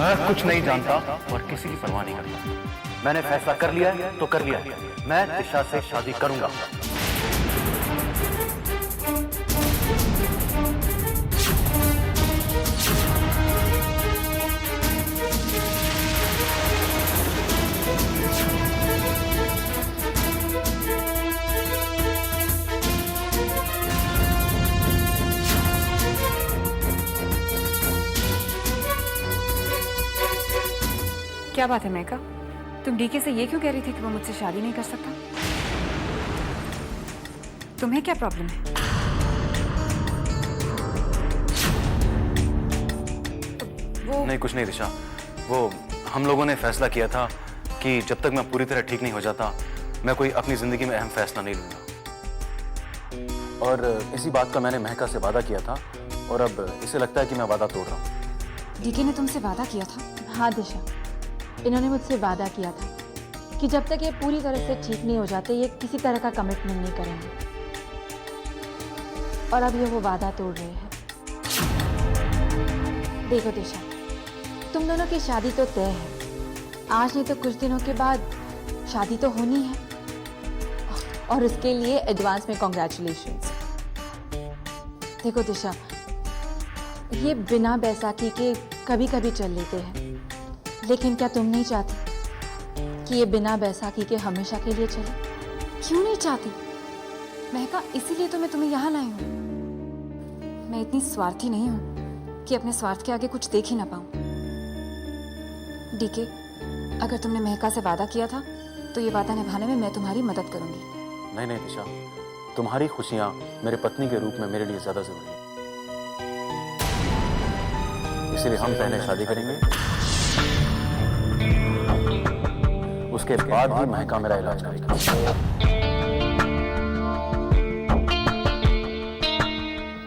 मैं कुछ नहीं जानता और किसी की परवाह नहीं करता। मैंने फैसला कर लिया है तो कर लिया है। मैं दिशा से शादी करूंगा। क्या बात है मेघा? तुम डीके से ये क्यों कह रही थी कि वो मुझसे शादी नहीं कर सकता? तुम्हें क्या प्रॉब्लम है? वो नहीं, कुछ नहीं दिशा। वो हम लोगों ने फैसला किया था कि जब तक मैं पूरी तरह ठीक नहीं हो जाता मैं कोई अपनी जिंदगी में अहम फैसला नहीं लूंगा। और इसी बात का मैंने महका से वादा किया था और अब इसे लगता है कि मैं वादा तोड़ रहा हूँ। डीके ने तुमसे वादा किया था? हाँ दिशा, इन्होंने मुझसे वादा किया था कि जब तक ये पूरी तरह से ठीक नहीं हो जाते ये किसी तरह का कमिटमेंट नहीं करेंगे, और अब ये वो वादा तोड़ रहे हैं। देखो दिशा, तुम दोनों की शादी तो तय है, आज नहीं तो कुछ दिनों के बाद शादी तो होनी है, और उसके लिए एडवांस में कॉन्ग्रेचुलेशंस। देखो दिशा, ये बिना बैसाखी के कभी कभी चल लेते हैं, लेकिन क्या तुम नहीं चाहती कि ये बिना बैसाखी के हमेशा के लिए चले? क्यों नहीं चाहती? महका, इसीलिए तो मैं तुम्हें यहाँ लाई हूँ। मैं इतनी स्वार्थी नहीं हूँ कि अपने स्वार्थ के आगे कुछ देख ही ना पाऊँ। डीके, अगर तुमने महका से वादा किया था तो ये वादा निभाने में मैं तुम्हारी मदद करूंगी। नहीं नहीं दिशा, तुम्हारी खुशियां मेरे पत्नी के रूप में मेरे लिए ज्यादा जरूरी है, इसलिए हम पहले शादी करेंगे, उसके बाद ही महका मेरा इलाज करेगी।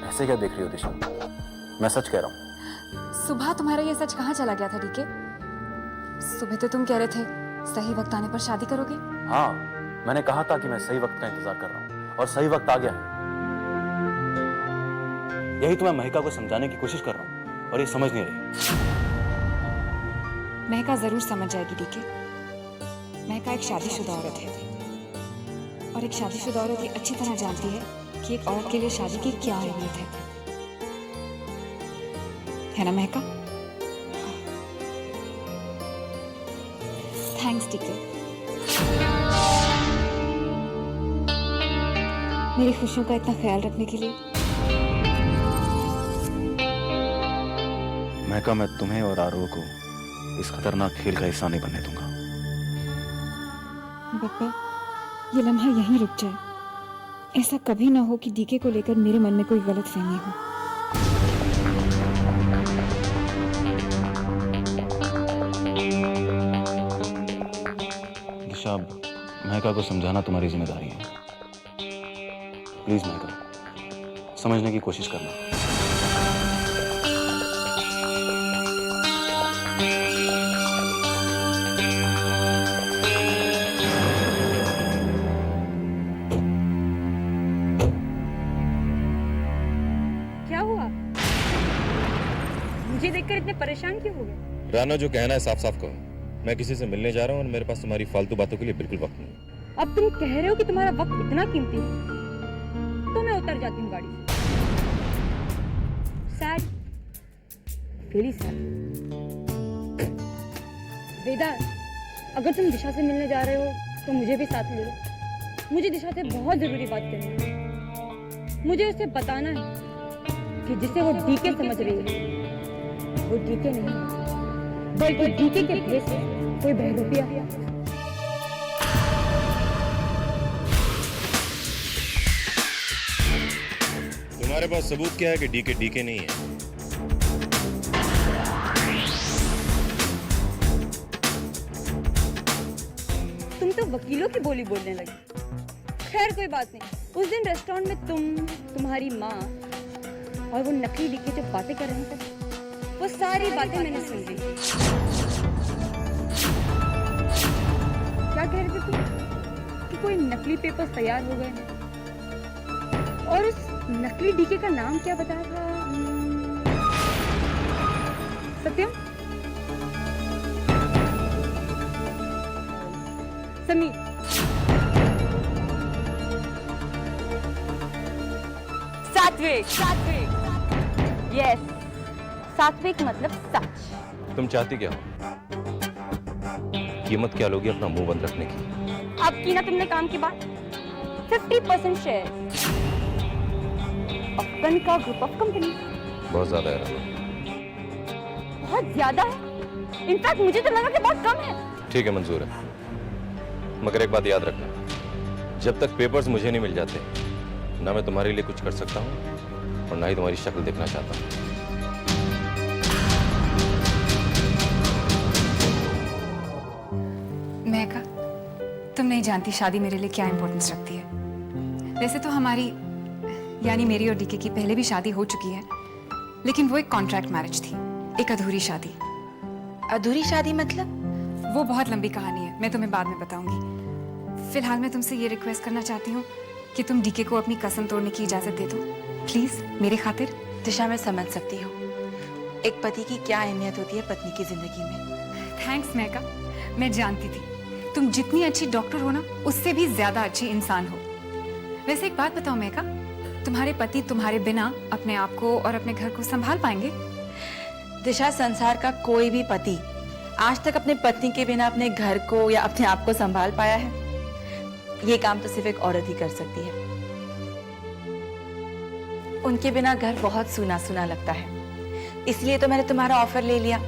ऐसे क्या देख रही हो दिशा? मैं सच कह रहा हूँ। सुबह तुम्हारा ये सच कहाँ चला गया था डीके? सुबह तो तुम कह रहे थे सही वक्त आने पर शादी करोगे। हाँ, मैंने कहा था कि मैं सही वक्त का इंतजार कर रहा हूँ और सही वक्त आ गया है। यही तो मैं महका को समझाने की कोशिश कर रहा हूँ और ये समझ नहीं रही। महका जरूर समझ जाएगी डीके। महका एक शादीशुदा औरत है और एक शादीशुदा औरत ये अच्छी तरह जानती है कि एक औरत के लिए शादी की क्या अहमियत है ना महका? थैंक्स डीके, मेरी खुशियों का इतना ख्याल रखने के लिए। महका, मैं तुम्हें और आरोह को इस खतरनाक खेल का हिस्सा नहीं बनने दूंगा। बप्पा, ये लम्हा यहीं रुक जाए। ऐसा कभी ना हो कि डीके को लेकर मेरे मन में कोई गलतफहमी हो। दिशा, महका को समझाना तुम्हारी जिम्मेदारी है। प्लीज महका, समझने की कोशिश करना। मुझे देखकर इतने परेशान क्यों हो गए? राना, जो कहना है साफ साफ कहो। मैं किसी से मिलने जा रहा हूँ और मेरे पास तुम्हारी फालतू बातों के लिए बिल्कुल वक्त नहीं। अब तुम कह रहे हो कि तुम्हारा वक्त इतना कीमती है, तो मैं उतर जाती हूँ गाड़ी से। Sad, really sad. वेदा, अगर तुम दिशा से मिलने जा रहे हो तो मुझे भी साथ ले लो। मुझे दिशा से बहुत जरूरी बात करनी है। मुझे उसे बताना है कि जिसे वो डीके समझ रही है वो डीके नहीं है, बल्कि डीके के भेस से कोई बहरूपिया। तुम्हारे पास सबूत क्या है कि डीके डीके नहीं है? तुम तो वकीलों की बोली बोलने लगे। खैर कोई बात नहीं। उस दिन रेस्टोरेंट में तुम, तुम्हारी माँ और वो नकली डीके जो बातें कर रहे थे, वो सारी बातें मैंने सुन ली। क्या कह रहे थे तुम? कि कोई नकली पेपर्स तैयार हो गए हैं, और उस नकली डीके का नाम क्या बताया था? सत्यम? समीर। सात्विक, सात्विक, यस, सात्विक मतलब सच। तुम चाहती क्या हो? कीमत क्या लोगी अपना मुंह बंद रखने की? अब की ना तुमने काम की बात। 50% शेयर अपन का ग्रुप ऑफ कंपनी। बहुत ज्यादा है रानो। बहुत ज्यादा है, इनफैक्ट मुझे तो लगा कि बहुत कम है। ठीक है, मंजूर है, मगर एक बात याद रखना, जब तक पेपर्स मुझे नहीं मिल जाते ना मैं तुम्हारे लिए कुछ कर सकता हूँ और ना ही तुम्हारी शक्ल देखना चाहता हूँ। महका, तुम नहीं जानती शादी मेरे लिए क्या इंपॉर्टेंस रखती है। वैसे तो हमारी यानी मेरी और डीके की पहले भी शादी हो चुकी है, लेकिन वो एक कॉन्ट्रैक्ट मैरिज थी, एक अधूरी शादी। अधूरी शादी मतलब? वो बहुत लंबी कहानी है, मैं तुम्हें बाद में बताऊंगी। फिलहाल मैं तुमसे ये रिक्वेस्ट करना चाहती हूँ कि तुम डीके को अपनी कसम तोड़ने की इजाजत दे दो, प्लीज, मेरे खातिर। दिशा, मैं समझ सकती हूँ एक पति की क्या अहमियत होती है पत्नी की जिंदगी में। थैंक्स महका, मैं जानती थी तुम जितनी अच्छी डॉक्टर हो ना, उससे भी ज्यादा अच्छी इंसान हो। वैसे एक बात बताओ महका, तुम्हारे पति तुम्हारे बिना अपने आप को और अपने घर को संभाल पाएंगे? दिशा, संसार का कोई भी पति आज तक अपने पत्नी के बिना अपने घर को या अपने आप को संभाल पाया है? ये काम तो सिर्फ एक औरत ही कर सकती है। उनके बिना घर बहुत सूना सूना लगता है, इसलिए तो मैंने तुम्हारा ऑफर ले लिया।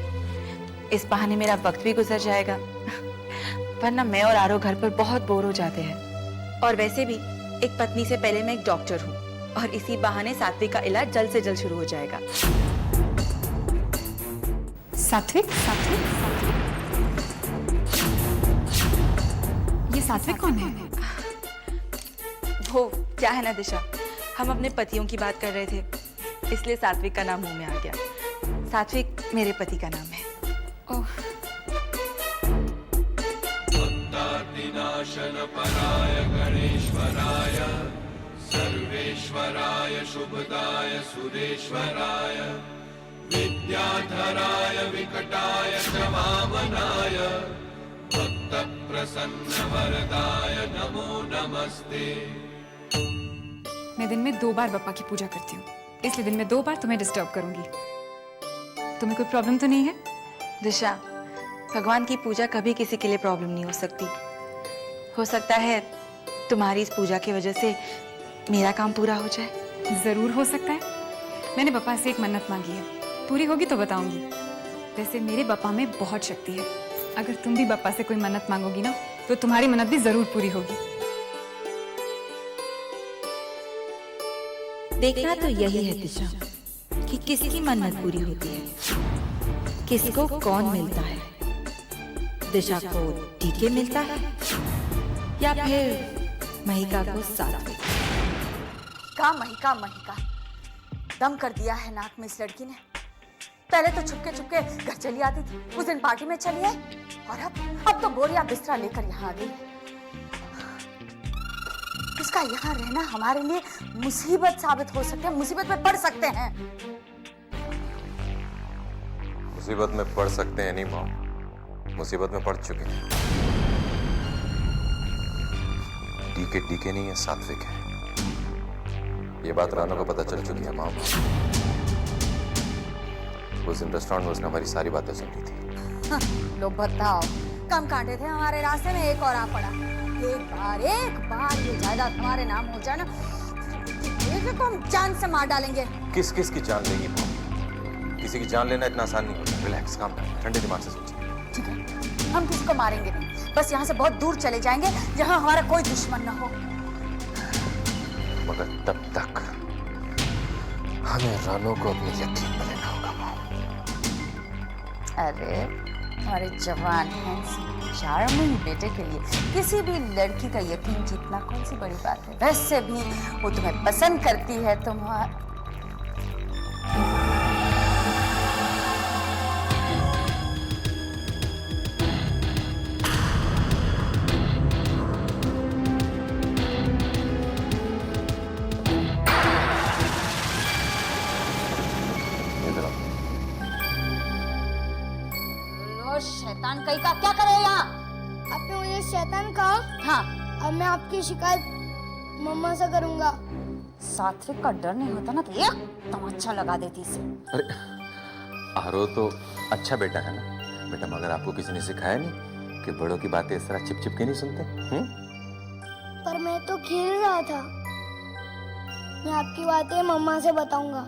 इस बहाने मेरा वक्त भी गुजर जाएगा, वरना मैं और आरो घर पर बहुत बोर हो जाते हैं। और वैसे भी एक पत्नी से पहले मैं एक डॉक्टर हूँ, और इसी बहाने सात्विक का इलाज जल्द से जल्द शुरू हो जाएगा। सात्विक? सात्विक? ये सात्विक कौन है? वो क्या है ना दिशा, हम अपने पतियों की बात कर रहे थे, इसलिए सात्विक का नाम मुंह में आ गया। सात्विक मेरे पति का नाम है। ओह, पराय गणेश्वराय सर्वेश्वराय शुभदाय सुरेश्वराय विद्याधराय विकटाय च वामनाय भक्त प्रसन्न वरदाय नमो नमस्ते। मैं दिन में 2 बार बप्पा की पूजा करती हूँ, इसलिए दिन में 2 बार तुम्हें डिस्टर्ब करूंगी। तुम्हें कोई प्रॉब्लम तो नहीं है? दिशा, भगवान की पूजा कभी किसी के लिए प्रॉब्लम नहीं हो सकती। हो सकता है तुम्हारी इस पूजा की वजह से मेरा काम पूरा हो जाए। जरूर हो सकता है। मैंने बप्पा से एक मन्नत मांगी है, पूरी होगी तो बताऊंगी। वैसे मेरे बप्पा में बहुत शक्ति है, अगर तुम भी बप्पा से कोई मन्नत मांगोगी ना, तो तुम्हारी मन्नत भी जरूर पूरी होगी। देखना तो यही है दिशा कि किसकी मन्नत पूरी होती है, किसको कौन मिलता है। दिशा को टीके मिलता है या फिर महिका को सात्विक। का महिका दम कर दिया है नाक में इस लड़की ने। पहले तो छुपके छुपके घर चली आती थी, उस दिन पार्टी में चली आई, और अब तो बोरिया बिस्तरा लेकर यहाँ आ गई। इसका यहाँ रहना हमारे लिए मुसीबत साबित हो सकते हैं, मुसीबत में पड़ सकते हैं। मुसीबत में पड़ सकते हैं नहीं माँ, मुसीबत में पड़ चुके हैं। डीके नहीं है, सात्विक है। ये बात रानो को पता चल चुकी है माँ। उस दिन रेस्टोरेंट में उसने हमारी सारी बातें सुन ली थी। लो बताओ, कम कांटे थे हमारे रास्ते में, एक और आ पड़ा। एक बार ये जायदाद हमारे नाम हो जाए ना, को हम जान से मार डालेंगे। किस की जान लेगी माँ? किसी की जान लेना इतना आसान नहीं होता। रिलैक्स, काम कर, ठंडे दिमाग से सोचिए। ठीक है, हम किसी को मारेंगे नहीं, बस यहाँ से बहुत दूर चले जाएंगे जहाँ हमारा कोई दुश्मन ना हो। मगर तब तक हमें रानो को अपने यकीन में लेना होगा माँ। अरे हमारे जवान हैंडसम चार्मिंग बेटे के लिए किसी भी लड़की का यकीन जीतना कौन सी बड़ी बात है। वैसे भी वो तुम्हें पसंद करती है, तुम्हारा शैतान कहीं का क्या करे यहाँ? अब तो चॉकलेट शैतान का। हाँ, अब मैं आपकी शिकायत मम्मा से करूंगा। सात्विक का डर नहीं होता ना तो ये तमाचा लगा देती इसे। अरे आरो तो अच्छा बेटा है ना बेटा, मगर आपको किसी ने सिखाया नहीं कि बड़ों की बातें इस तरह चिप चिप के नहीं सुनते? पर मैं तो खेल रहा था। मैं आपकी बातें मम्मा से बताऊंगा।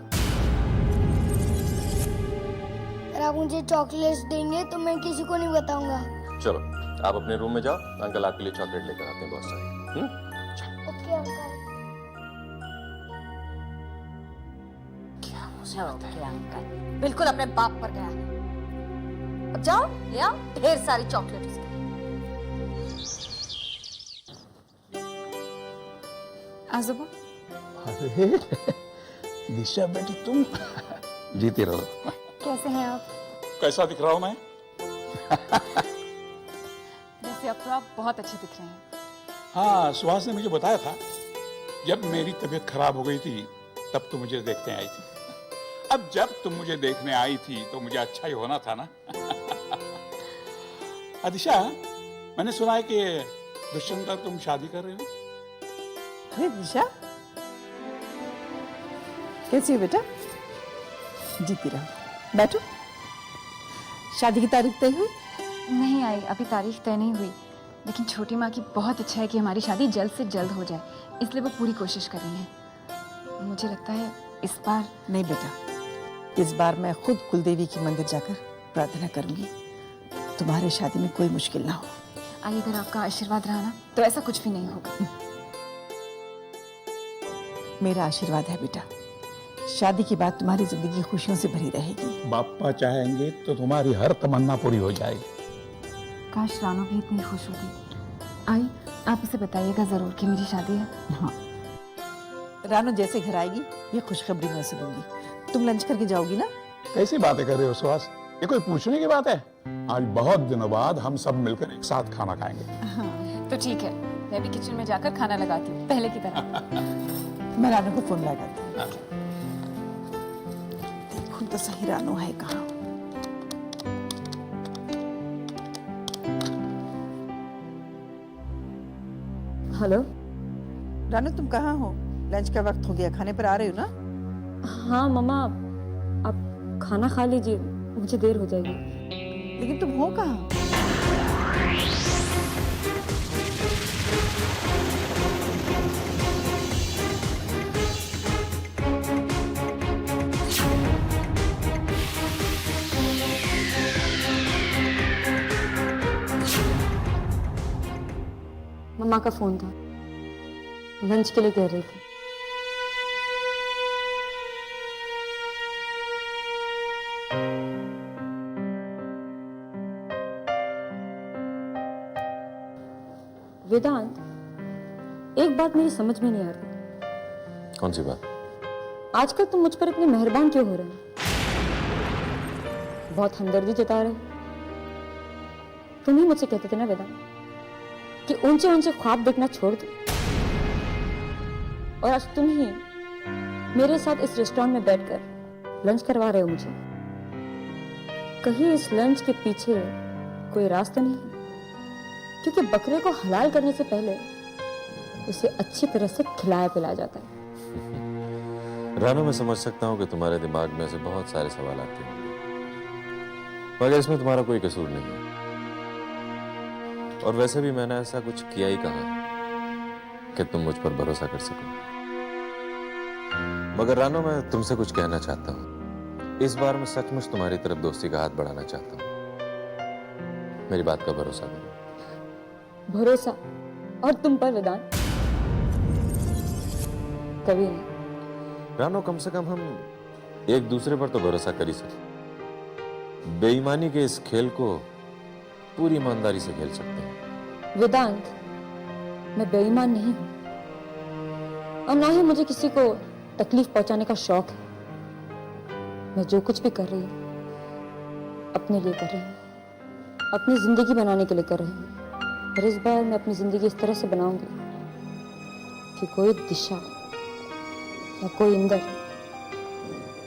अगर आप मुझे चॉकलेट्स देंगे तो मैं किसी को नहीं बताऊंगा। चलो आप अपने रूम में जाओ, अंकल आपके लिए चॉकलेट लेकर आते हैं बहुत सारे। Okay uncle. ओके अंकल, बिल्कुल अपने बाप पर गया है। अब जाओ ले आओ ढेर सारी चॉकलेट उसके लिए। आजोबा, अरे दिशा बेटी तुम जीती रहो। कैसे हैं आप? कैसा दिख रहा हूं मैं? वैसे अब तो आप बहुत अच्छे दिख रहे हैं। हाँ, सुहास ने मुझे बताया था। जब मेरी तबीयत खराब हो गई थी तब तुम मुझे देखने आई थी। अब जब तुम मुझे देखने आई थी तो मुझे अच्छा ही होना था ना। दिशा, मैंने सुना है कि दुष्यंत तुम शादी कर रहे हो। अरे दिशा, कैसी हो बेटा? जीती रहो, बैठो। शादी की तारीख तय हुई? नहीं आई, अभी तारीख तय नहीं हुई, लेकिन छोटी माँ की बहुत इच्छा है कि हमारी शादी जल्द से जल्द हो जाए, इसलिए वो पूरी कोशिश कर रही हैं। मुझे लगता है इस बार। नहीं बेटा, इस बार मैं खुद कुलदेवी के मंदिर जाकर प्रार्थना करूंगी, तुम्हारी शादी में कोई मुश्किल ना हो। आई, अगर आपका आशीर्वाद रहा ना तो ऐसा कुछ भी नहीं होगा। मेरा आशीर्वाद है बेटा, शादी के बाद तुम्हारी जिंदगी खुशियों से भरी रहेगी। बापा चाहेंगे तो तुम्हारी हर तमन्ना पूरी हो जाएगी। काश रानो भी इतनी खुश होती। आई, आप इसे बताइएगा जरूर कि मेरी शादी है। हाँ, रानो जैसे घर आएगी ये खुशखबरी मैं उसे दूंगी। तुम लंच करके जाओगी ना? कैसी बातें कर रहे हो सुहास? ये कोई पूछने की बात है? आज बहुत दिनों बाद हम सब मिलकर एक साथ खाना खाएंगे। तो ठीक है, मैं भी किचन में जाकर खाना लगाती हूँ पहले की तरह। मैं रानो को फोन लगाती हूँ। देखो तो सही रानो है कहाँ। हेलो। रानो तुम कहाँ हो? लंच का वक्त हो गया, खाने पर आ रहे हो ना? हाँ मम्मा, आप खाना खा लीजिए, मुझे देर हो जाएगी। लेकिन तुम हो कहाँ? मम्मा का फोन था, लंच के लिए कह रही थी। वेदांत, एक बात मेरी समझ में नहीं आ रही। कौन सी बात? आजकल तुम मुझ पर इतने मेहरबान क्यों हो रहे हो? बहुत हमदर्दी जता रहे हो। तुम ही मुझसे कहते थे ना वेदांत कि ऊंचे ऊंचे ख्वाब देखना छोड़ दो, और आज तुम ही मेरे साथ इस रेस्टोरेंट में बैठकर लंच करवा रहे हो मुझे। कहीं इस लंच के पीछे कोई राज तो नहीं है? क्योंकि बकरे को हलाल करने से पहले उसे अच्छी तरह से खिलाया पिलाया जाता है। रानो, मैं समझ सकता हूँ कि तुम्हारे दिमाग में से बहुत सारे सवाल आते हैं, मगर इसमें तुम्हारा कोई कसूर नहीं है। और वैसे भी मैंने ऐसा कुछ किया ही कहा कि तुम मुझ पर भरोसा कर सको। मगर रानो, मैं तुमसे कुछ कहना चाहता हूँ। इस बार मैं सचमुच तुम्हारी तरफ दोस्ती का हाथ बढ़ाना चाहता हूँ। मेरी बात का भरोसा करो। भरोसा? और तुम पर वेदांत? कभी नहीं। रानो, कम से कम हम एक दूसरे पर तो भरोसा कर ही सकते। बेईमानी के इस खेल को पूरी ईमानदारी से खेल सकते हैं। वेदांत, मैं बेईमान नहीं हूं, और ना ही मुझे किसी को तकलीफ पहुंचाने का शौक है। मैं जो कुछ भी कर रही हूं अपने लिए कर रही हूं, अपनी जिंदगी बनाने के लिए कर रही हूं। और इस बार मैं अपनी जिंदगी इस तरह से बनाऊंगी कि कोई दिशा या कोई इंदर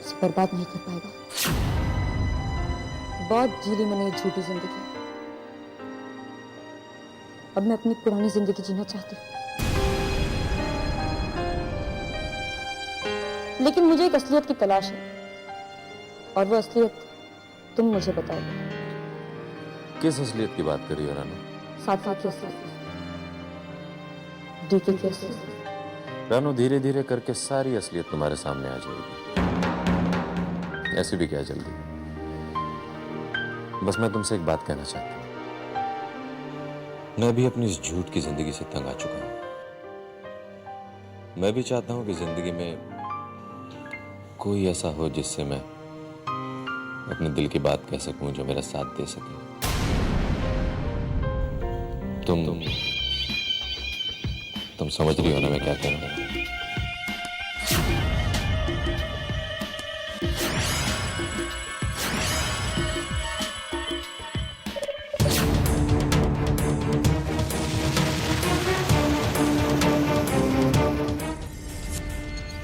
उसे बर्बाद नहीं कर पाएगा। बहुत जीली मैंने ये झूठी जिंदगी, अब मैं अपनी पुरानी जिंदगी जीना चाहती हूँ, लेकिन मुझे एक असलियत की तलाश है, और वो असलियत तुम मुझे बताओगे। किस असलियत की बात कर रही हो रानू? साथी की असलियत, डीके की असलियत। रानू, धीरे धीरे करके सारी असलियत तुम्हारे सामने आ जाएगी। ऐसी भी क्या जल्दी। बस मैं तुमसे एक बात कहना चाहता हूँ। मैं भी अपनी इस झूठ की जिंदगी से तंग आ चुका हूं। मैं भी चाहता हूं कि जिंदगी में कोई ऐसा हो जिससे मैं अपने दिल की बात कह सकूं, जो मेरा साथ दे सके। तुम समझ रही हो ना मैं क्या कह रहा हूं?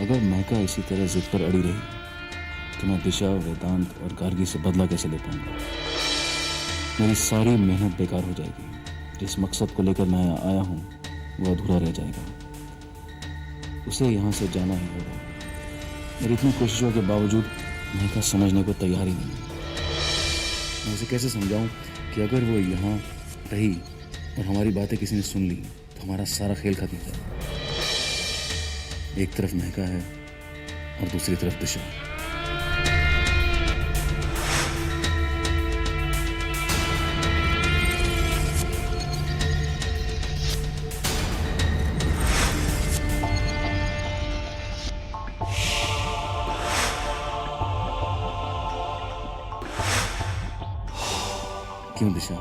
अगर महका इसी तरह जिद पर अड़ी रही तो मैं दिशा, वेदांत और गार्गी से बदला कैसे ले पाऊंगा? मेरी सारी मेहनत बेकार हो जाएगी। जिस मकसद को लेकर मैं आया हूँ वो अधूरा रह जाएगा। उसे यहाँ से जाना ही होगा। मेरी इतनी कोशिशों के बावजूद महका समझने को तैयार ही नहीं है। मैं उसे कैसे समझाऊं कि अगर वो यहाँ रही और हमारी बातें किसी ने सुन ली तो हमारा सारा खेल खत्म हो जाएगा। एक तरफ महका है और दूसरी तरफ दिशा। क्यों दिशा,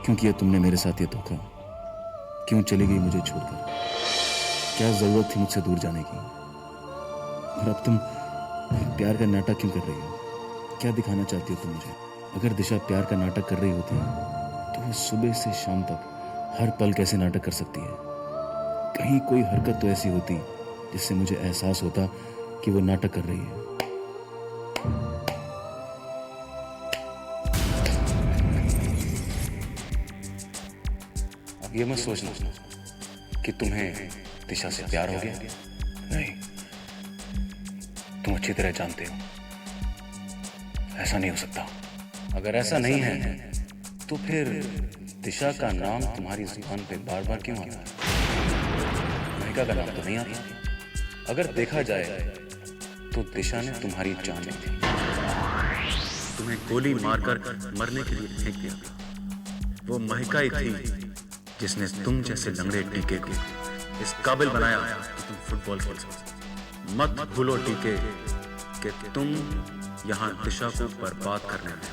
क्यों किया तुमने मेरे साथ ये धोखा? क्यों चली गई मुझे छोड़कर? क्या जरूरत थी मुझसे दूर जाने की? और अब तुम प्यार का नाटक क्यों कर रही हो? क्या दिखाना चाहती हो तुम मुझे? अगर दिशा प्यार का नाटक कर रही होती तो वो सुबह से शाम तक हर पल कैसे नाटक कर सकती है? कहीं कोई हरकत तो ऐसी होती जिससे मुझे एहसास होता कि वो नाटक कर रही है। अब ये मत सोचना कि तुम्हें दिशा से प्यार हो गया। नहीं, तुम अच्छी तरह जानते हो ऐसा नहीं हो सकता। अगर ऐसा नहीं है तो फिर दिशा का नाम तुम्हारी जुबान पे बार बार क्यों आता है? महका का नाम तो नहीं आता। अगर देखा जाए तो दिशा ने तुम्हारी जान ली थी, तुम्हें गोली मारकर मरने के लिए फेंक दिया। वो महका ही थी जिसने तुम जैसे लंगड़े टीके को इस काबिल बनाया कि तुम फुटबॉल खेल सको। मत भूलो टीके कि तुम यहां दिशा को बर्बाद करने में।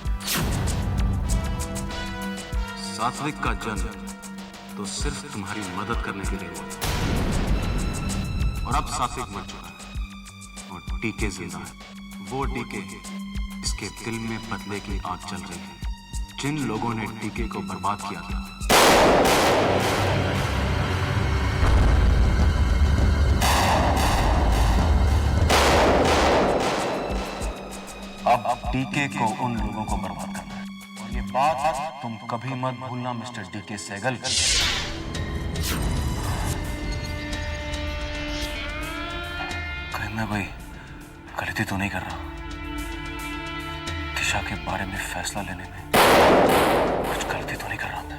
सात्विक का जन्म तो सिर्फ तुम्हारी मदद करने के लिए हुआ, और अब सात्विक मर चुका है और टीके जिंदा है। वो टीके इसके दिल में बदले की आग चल रही है। जिन लोगों ने टीके को बर्बाद किया था, अब टीके को उन लोगों को बर्बाद करना है। और ये बात तुम कभी मत भूलना मिस्टर डीके सहगल। कहीं मैं भाई गलती तो नहीं कर रहा? दिशा के बारे में फैसला लेने में कुछ गलती तो नहीं कर रहा था?